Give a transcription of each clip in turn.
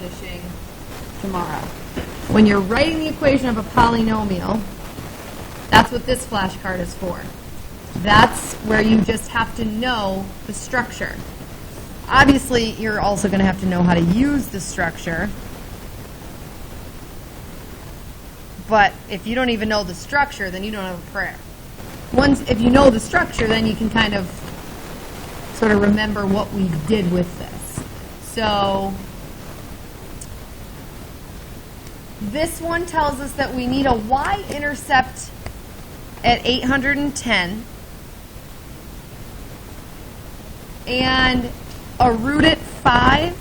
finishing tomorrow. When you're writing the equation of a polynomial, that's what this flashcard is for. That's where you just have to know the structure. Obviously, you're also going to have to know how to use the structure. But if you don't even know the structure, then you don't have a prayer. If you know the structure, then you can kind of sort of remember what we did with this. So this one tells us that we need a y-intercept at 810 and a root at 5,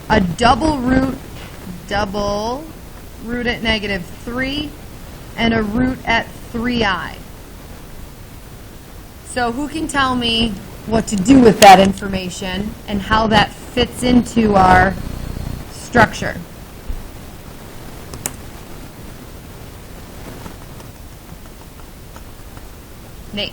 a double root at -3, and a root at 3i. So who can tell me what to do with that information and how that fits into our structure? Nate.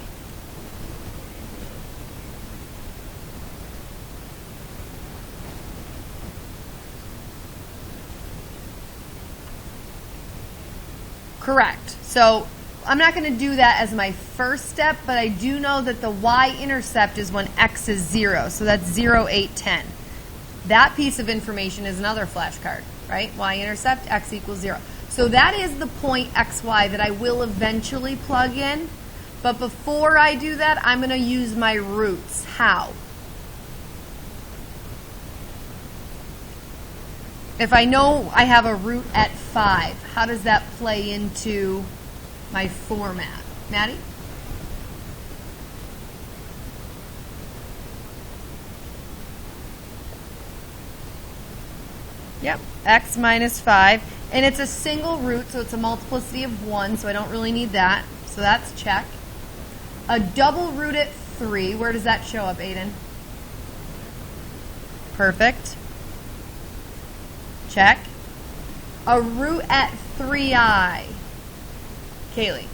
Correct. So I'm not going to do that as my first step, but I do know that the y-intercept is when x is 0. So that's 0, 8, 10. That piece of information is another flashcard, right? Y-intercept, x equals 0. So that is the point xy that I will eventually plug in. But before I do that, I'm going to use my roots. How? If I know I have a root at 5, how does that play into my format? Maddie? Yep, x minus 5. And it's a single root, so it's a multiplicity of 1, so I don't really need that. So that's check. A double root at 3, where does that show up, Aiden? Perfect. Check. A root at 3i. Kaylee.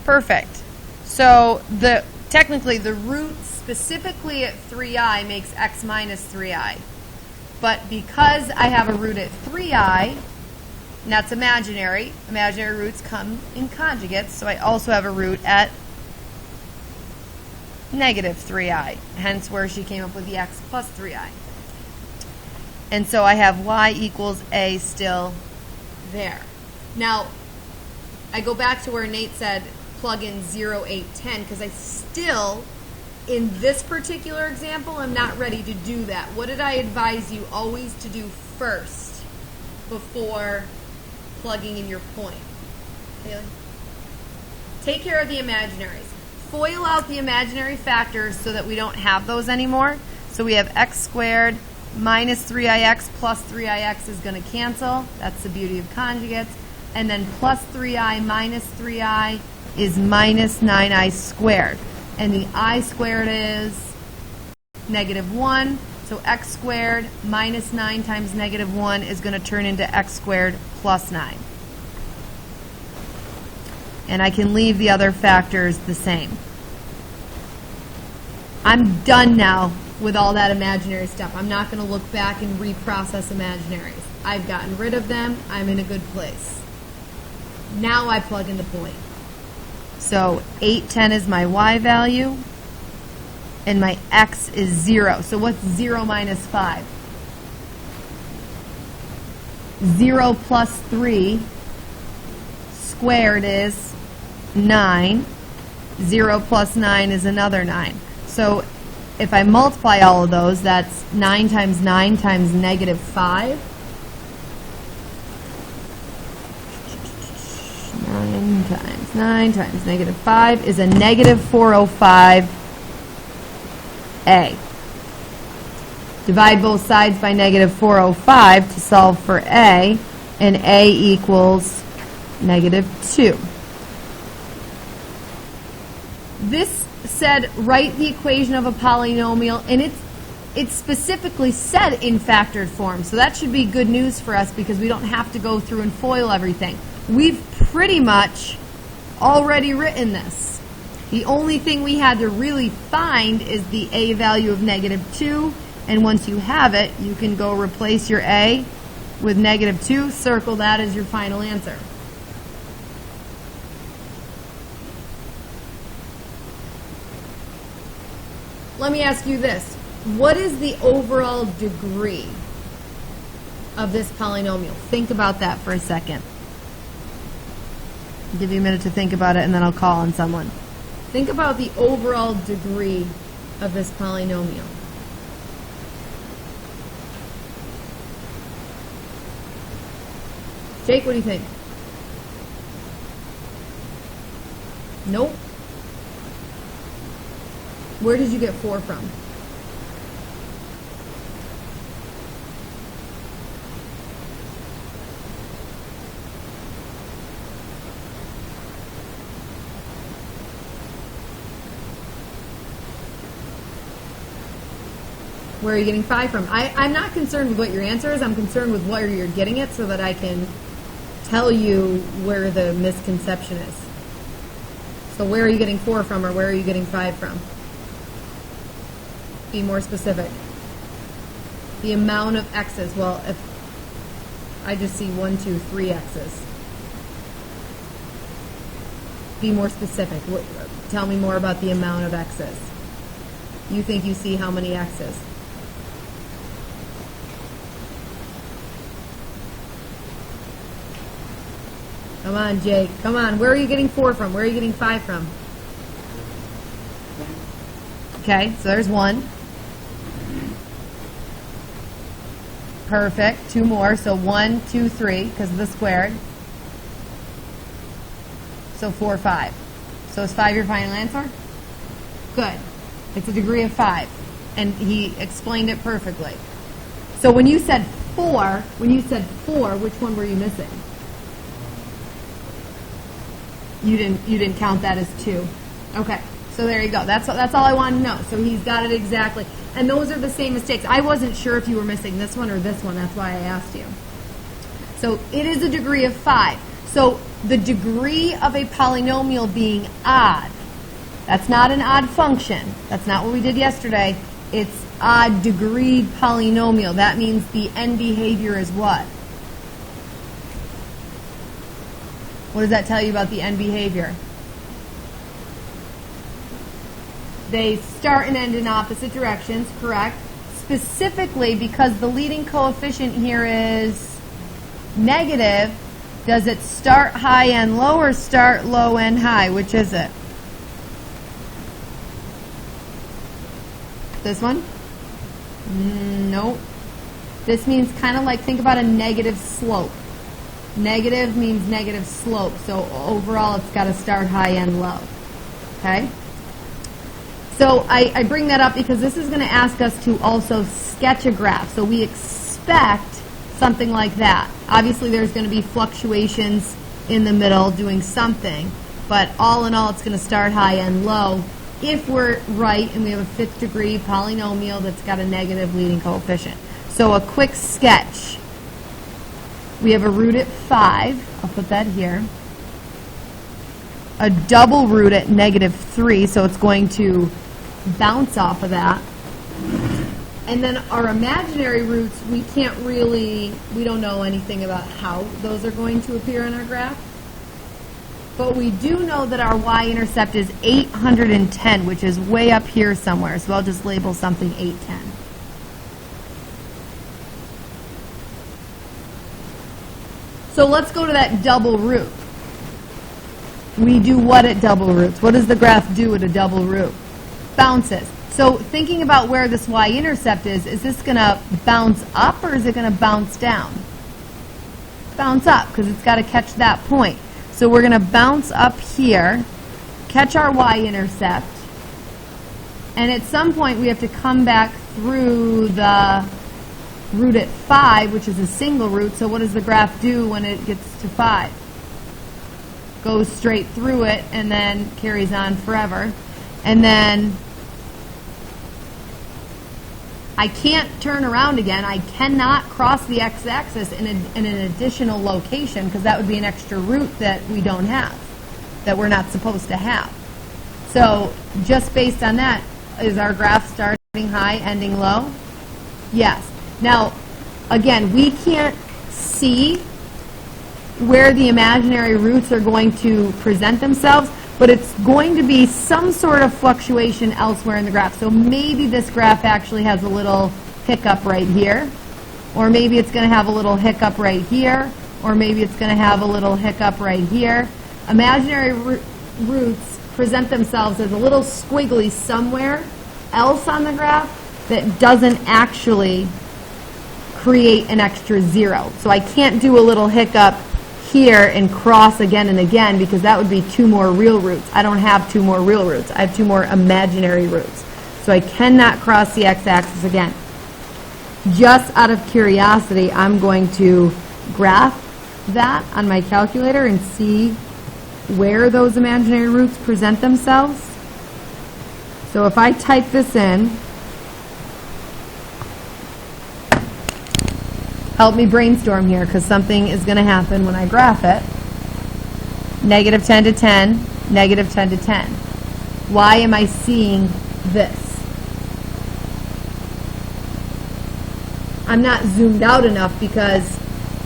Perfect. So technically the root specifically at 3i makes x minus 3i. But because I have a root at 3i, and that's imaginary roots come in conjugates, so I also have a root at negative 3i, hence where she came up with the x plus 3i. And so I have y equals a still there. Now, I go back to where Nate said plug in 0, 8, 10, because I still, in this particular example, I'm not ready to do that. What did I advise you always to do first before plugging in your point? Haley? Take care of the imaginaries. Foil out the imaginary factors so that we don't have those anymore. So we have x squared minus 3ix plus 3ix is going to cancel. That's the beauty of conjugates. And then plus 3i minus 3i is minus 9i squared. And the I squared is negative 1. So x squared minus 9 times negative 1 is going to turn into x squared plus 9. And I can leave the other factors the same. I'm done now with all that imaginary stuff. I'm not going to look back and reprocess imaginaries. I've gotten rid of them. I'm in a good place. Now I plug in the point. So 8, 10 is my y value, and my x is 0. So what's 0 minus 5? 0 plus 3 squared is 9. 0 plus 9 is another 9. So if I multiply all of those, that's 9 times negative 5. 9 times negative 5 is a negative 405a. Divide both sides by negative 405 to solve for a, and a equals negative 2. This said write the equation of a polynomial, and it's specifically said in factored form, so that should be good news for us because we don't have to go through and FOIL everything. We've pretty much already written this. The only thing we had to really find is the a value of -2, and once you have it, you can go replace your a with -2, circle that as your final answer. Let me ask you this. What is the overall degree of this polynomial? Think about that for a second. I'll give you a minute to think about it, and then I'll call on someone. Think about the overall degree of this polynomial. Jake, what do you think? Nope. Where did you get 4 from? Where are you getting 5 from? I'm not concerned with what your answer is. I'm concerned with where you're getting it so that I can tell you where the misconception is. So where are you getting 4 from, or where are you getting 5 from? Be more specific. The amount of x's. Well, if I just see 1, 2, 3 x's. Be more specific. Tell me more about the amount of x's. You think you see how many x's? Come on, Jake. Come on. Where are you getting 4 from? Where are you getting 5 from? Okay, so there's 1. Perfect. 2 more. So 1, 2, 3 because of the squared. So 4, 5. So is 5 your final answer? Good. It's a degree of 5. And he explained it perfectly. So when you said 4, which one were you missing? You didn't count that as 2. Okay. So there you go. That's all I wanted to know. So he's got it exactly. And those are the same mistakes. I wasn't sure if you were missing this one or this one. That's why I asked you. So it is a degree of 5. So the degree of a polynomial being odd, that's not an odd function. That's not what we did yesterday. It's odd degreed polynomial. That means the end behavior is what? What does that tell you about the end behavior? They start and end in opposite directions, correct? Specifically, because the leading coefficient here is negative, does it start high and low or start low and high? Which is it? This one? Nope. This means kind of like, think about a negative slope. Negative means negative slope, so overall it's got to start high and low. Okay? So I bring that up because this is going to ask us to also sketch a graph. So we expect something like that. Obviously there's going to be fluctuations in the middle doing something, but all in all it's going to start high and low if we're right and we have a 5th degree polynomial that's got a negative leading coefficient. So a quick sketch. We have a root at 5. I'll put that here. A double root at -3, so it's going to bounce off of that. And then our imaginary roots, we don't know anything about how those are going to appear in our graph. But we do know that our y-intercept is 810, which is way up here somewhere. So I'll just label something 810. So let's go to that double root. We do what at double roots? What does the graph do at a double root? Bounces. So thinking about where this y-intercept is this going to bounce up or is it going to bounce down? Bounce up, because it's got to catch that point. So we're going to bounce up here, catch our y-intercept, and at some point we have to come back through the root at 5, which is a single root. So what does the graph do when it gets to 5? Goes straight through it and then carries on forever. And then I can't turn around again. I cannot cross the x-axis in an additional location because that would be an extra root that we don't have, that we're not supposed to have. So just based on that, is our graph starting high, ending low? Yes. Now, again, we can't see where the imaginary roots are going to present themselves, but it's going to be some sort of fluctuation elsewhere in the graph. So maybe this graph actually has a little hiccup right here, or maybe it's going to have a little hiccup right here, or maybe it's going to have a little hiccup right here. Imaginary roots present themselves as a little squiggly somewhere else on the graph that doesn't actually create an extra zero. So I can't do a little hiccup here and cross again and again, because that would be two more real roots. I don't have two more real roots. I have two more imaginary roots. So I cannot cross the x-axis again. Just out of curiosity, I'm going to graph that on my calculator and see where those imaginary roots present themselves. So if I type this in, help me brainstorm here, because something is going to happen when I graph it. Negative 10 to 10, negative 10 to 10. Why am I seeing this? I'm not zoomed out enough, because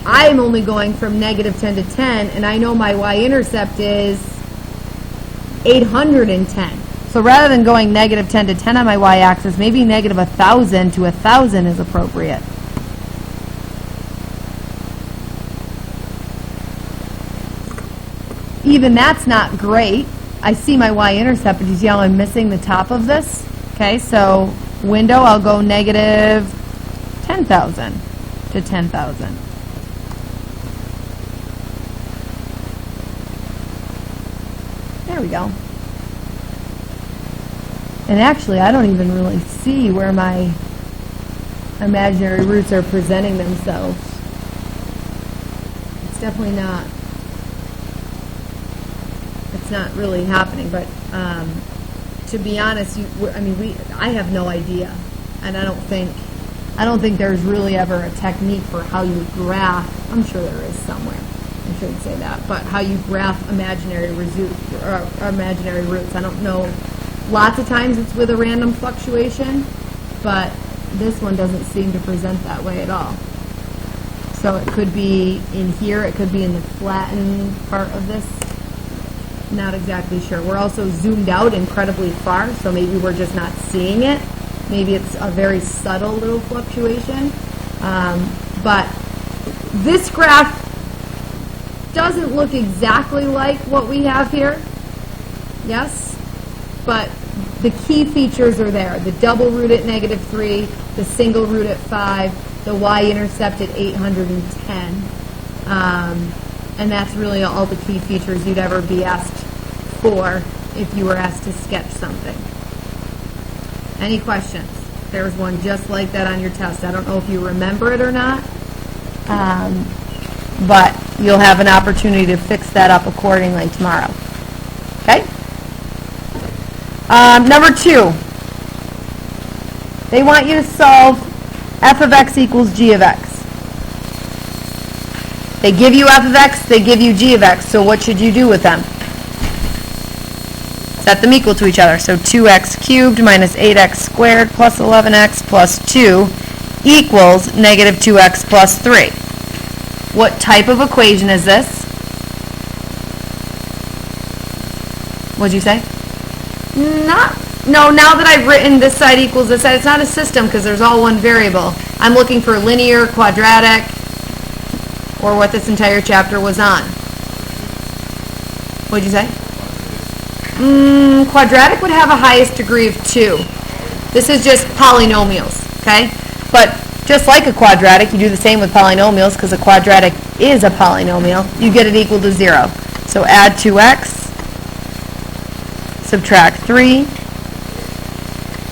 I'm only going from negative 10 to 10, and I know my y-intercept is 810. So rather than going negative 10 to 10 on my y-axis, maybe negative 1,000 to 1,000 is appropriate. Even that's not great. I see my y-intercept, but you see how I'm missing the top of this? Okay, so window, I'll go negative 10,000 to 10,000. There we go. And actually, I don't even really see where my imaginary roots are presenting themselves. It's definitely not. It's not really happening, but to be honest, I have no idea, and I don't think there's really ever a technique for how you graph. I'm sure there is somewhere. I shouldn't say that, but how you graph imaginary roots. I don't know. Lots of times it's with a random fluctuation, but this one doesn't seem to present that way at all. So it could be in here, it could be in the flattened part of this. Not exactly sure. We're also zoomed out incredibly far, so maybe we're just not seeing it. Maybe it's a very subtle little fluctuation. But this graph doesn't look exactly like what we have here. Yes? But the key features are there. The double root at negative 3, the single root at 5, the y-intercept at 810. And that's really all the key features you'd ever be asked for if you were asked to sketch something. Any questions? There's one just like that on your test. I don't know if you remember it or not, but you'll have an opportunity to fix that up accordingly tomorrow. Okay? Number 2. They want you to solve f of x equals g of x. They give you f of x, they give you g of x, so what should you do with them? Set them equal to each other. So 2x cubed minus 8x squared plus 11x plus 2 equals negative 2x plus 3. What type of equation is this? What'd you say? No, now that I've written this side equals this side, it's not a system because there's all one variable. I'm looking for linear, quadratic, or what this entire chapter was on. What'd you say? Quadratic would have a highest degree of 2. This is just polynomials, okay? But just like a quadratic, you do the same with polynomials because a quadratic is a polynomial. You get it equal to 0. So add 2x, subtract 3,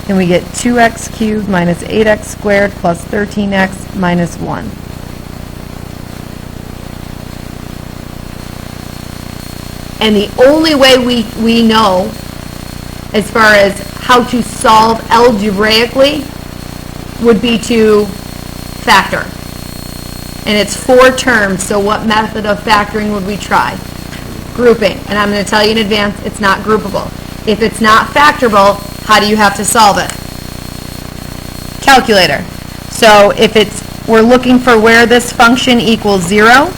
and we get 2x cubed minus 8x squared plus 13x minus 1. And the only way we know as far as how to solve algebraically would be to factor. And it's 4 terms, so what method of factoring would we try? Grouping. And I'm going to tell you in advance, it's not groupable. If it's not factorable, how do you have to solve it? Calculator. So if we're looking for where this function equals 0,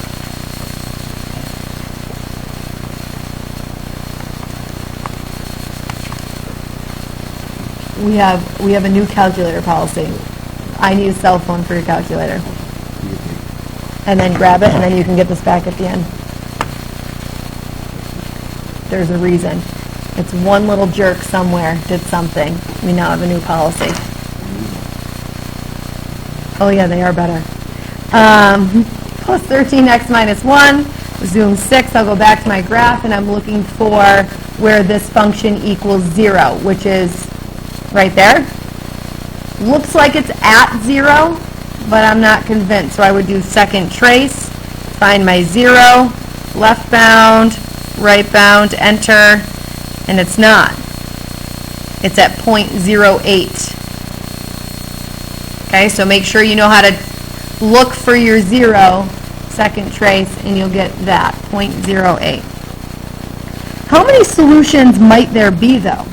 we have a new calculator policy. I need a cell phone for your calculator. And then grab it, and then you can get this back at the end. There's a reason. It's one little jerk somewhere did something. We now have a new policy. Oh yeah, they are better. Plus 13x minus 1, zoom 6, I'll go back to my graph, and I'm looking for where this function equals 0, which is right there. Looks like it's at 0, but I'm not convinced. So I would do second trace, find my 0, left bound, right bound, enter, and it's not. It's at 0.08. Okay, so make sure you know how to look for your 0, second trace, and you'll get that, 0.08. How many solutions might there be, though?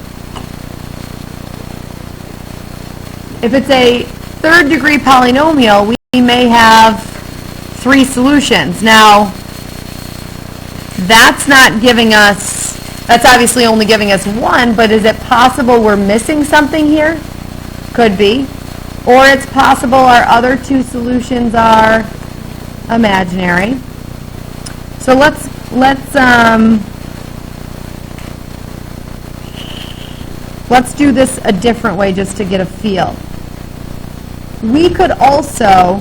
If it's a third degree polynomial, we may have 3 solutions. Now, that's not giving us, that's obviously only giving us 1, but is it possible we're missing something here? Could be. Or it's possible our other 2 solutions are imaginary. So let's do this a different way just to get a feel. We could also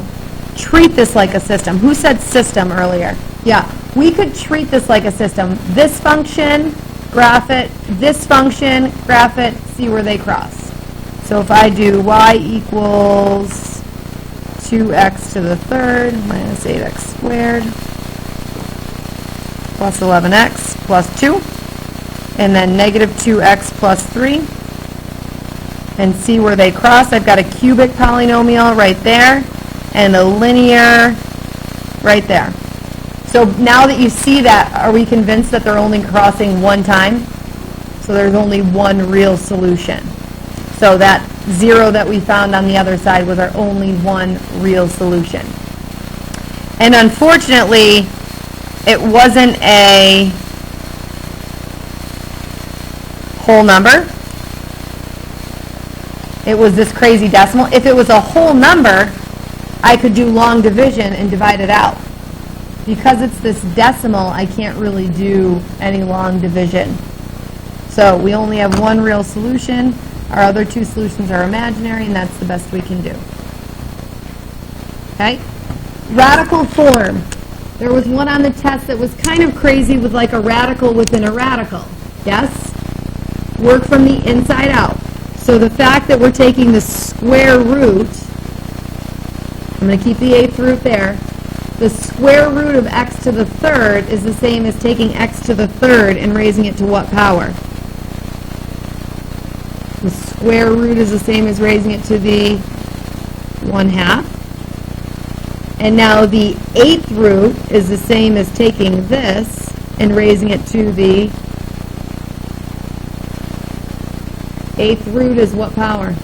treat this like a system. Who said system earlier? Yeah, we could treat this like a system. This function, graph it. This function, graph it. See where they cross. So if I do y equals 2x to the third minus 8x squared plus 11x plus 2, and then negative 2x plus 3, and see where they cross. I've got a cubic polynomial right there and a linear right there. So now that you see that, are we convinced that they're only crossing one time? So there's only one real solution. So that 0 that we found on the other side was our only one real solution. And unfortunately, it wasn't a whole number. It was this crazy decimal. If it was a whole number, I could do long division and divide it out. Because it's this decimal, I can't really do any long division. So we only have one real solution. Our other 2 solutions are imaginary, and that's the best we can do. Okay? Radical form. There was one on the test that was kind of crazy with like a radical within a radical. Yes? Work from the inside out. So the fact that we're taking the square root, I'm going to keep the 8th root there, the square root of x to the third is the same as taking x to the third and raising it to what power? The square root is the same as raising it to the 1/2. And now the 8th root is the same as taking this and raising it to the 8th root is what power?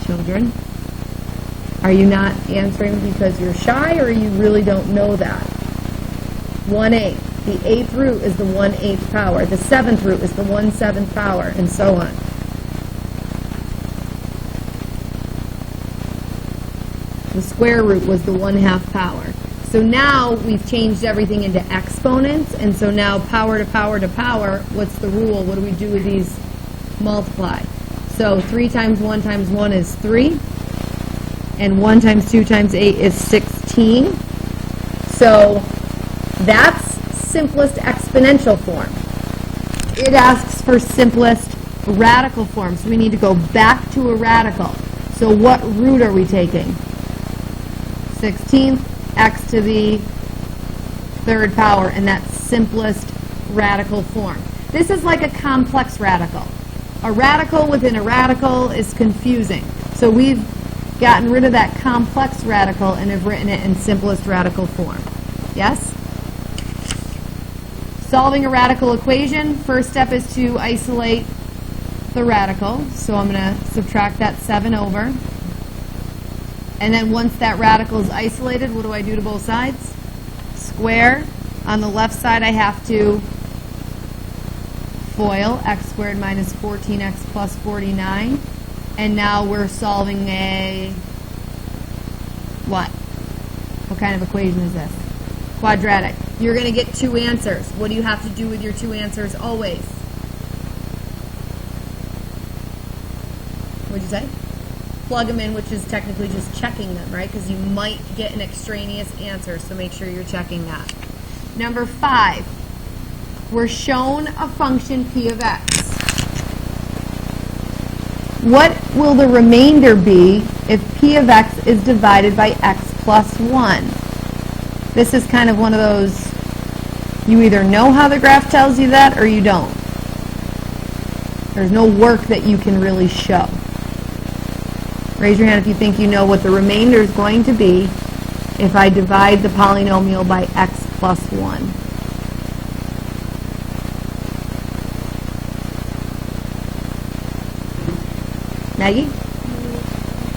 Children, are you not answering because you're shy, or you really don't know that? 1/8. The 8th root is the 1/8 power. The 7th root is the 1/7 power, and so on. The square root was the 1/2 power. So now we've changed everything into exponents, and so now power to power to power, what's the rule? What do we do with these? Multiply. So 3 times 1 times 1 is 3, and 1 times 2 times 8 is 16. So that's simplest exponential form. It asks for simplest radical form, so we need to go back to a radical. So what root are we taking? 16th, x to the third power, and that's simplest radical form. This is like a complex radical. A radical within a radical is confusing. So we've gotten rid of that complex radical and have written it in simplest radical form. Yes? Solving a radical equation, first step is to isolate the radical. So I'm going to subtract that 7 over. And then once that radical is isolated, what do I do to both sides? Square. On the left side, I have to FOIL, x squared minus 14x plus 49. And now we're solving a what? What kind of equation is this? Quadratic. You're going to get two answers. What do you have to do with your two answers always? What'd you say? Plug them in, which is technically just checking them, right? Because you might get an extraneous answer, so make sure you're checking that. Number 5, we're shown a function p of x. What will the remainder be if p of x is divided by x plus 1? This is kind of one of those, you either know how the graph tells you that or you don't. There's no work that you can really show. Raise your hand if you think you know what the remainder is going to be if I divide the polynomial by x plus 1. Maggie?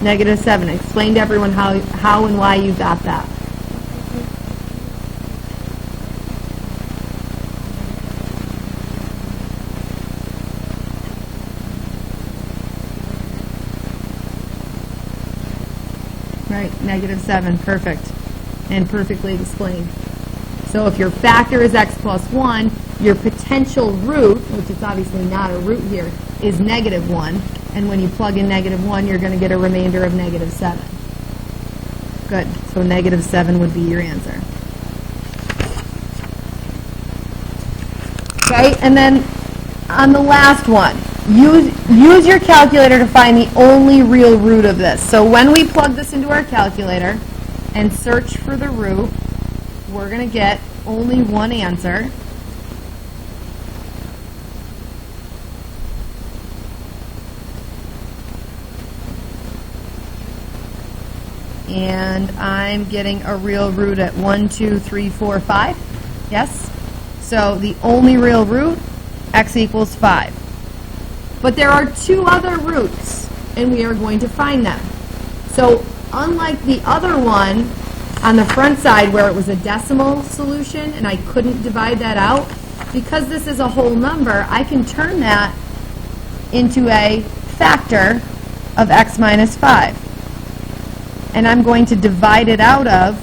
-7. Explain to everyone how and why you got that. Right, -7, perfect, and perfectly explained. So if your factor is x plus 1, your potential root, which is obviously not a root here, is -1, and when you plug in -1, you're going to get a remainder of -7. Good, so -7 would be your answer. Okay, and then on the last one, use your calculator to find the only real root of this. So when we plug this into our calculator and search for the root, we're going to get only one answer. And I'm getting a real root at 1, 2, 3, 4, 5. Yes? So the only real root, x equals 5. But there are two other roots, and we are going to find them. So unlike the other one on the front side where it was a decimal solution and I couldn't divide that out, because this is a whole number, I can turn that into a factor of x minus 5. And I'm going to divide it out of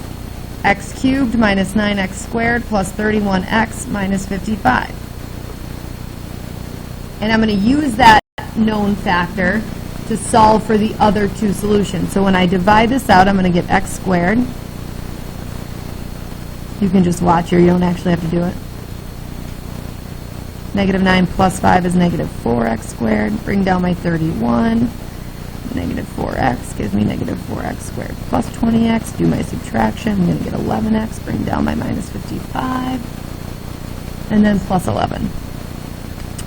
x cubed minus 9x squared plus 31x minus 55. And I'm going to use that known factor to solve for the other two solutions. So when I divide this out, I'm going to get x squared. You can just watch here. You don't actually have to do it. -9 plus 5 is -4x squared. Bring down my 31. -4x gives me -4x squared plus 20x. Do my subtraction. I'm going to get 11x. Bring down my minus 55. And then plus 11.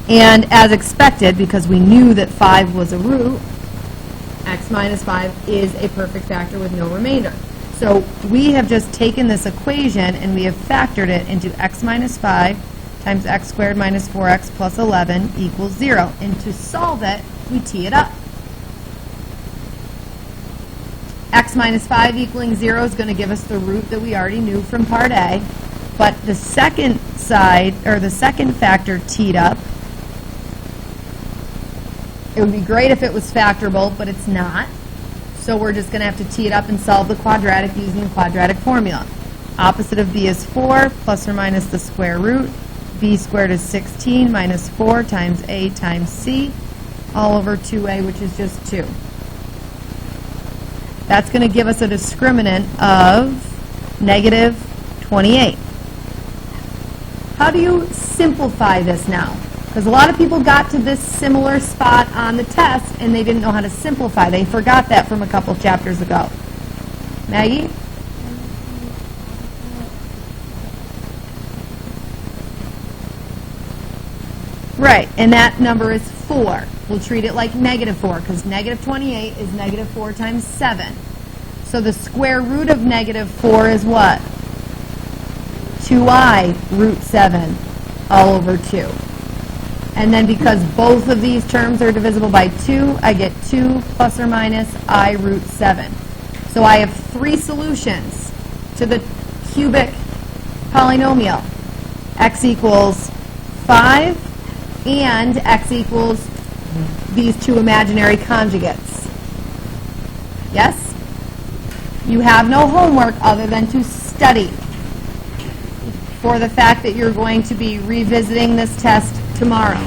And as expected, because we knew that 5 was a root, x minus 5 is a perfect factor with no remainder. So we have just taken this equation and we have factored it into x minus 5 times x squared minus 4x plus 11 equals 0. And to solve it, we tee it up. X minus 5 equaling 0 is going to give us the root that we already knew from part A. But the second side, or the second factor teed up, it would be great if it was factorable, but it's not. So we're just going to have to tee it up and solve the quadratic using the quadratic formula. Opposite of b is 4, plus or minus the square root. B squared is 16 minus 4 times a times c, all over 2a, which is just 2. That's going to give us a discriminant of -28. How do you simplify this now? Because a lot of people got to this similar spot on the test and they didn't know how to simplify. They forgot that from a couple chapters ago. Maggie? Right, and that number is 4. We'll treat it like -4 because -28 is -4 times 7. So the square root of -4 is what? 2i root 7 all over 2. And then because both of these terms are divisible by 2, I get 2 plus or minus I root 7. So I have 3 solutions to the cubic polynomial. X equals 5 and x equals these 2 imaginary conjugates. Yes? You have no homework other than to study for the fact that you're going to be revisiting this test tomorrow.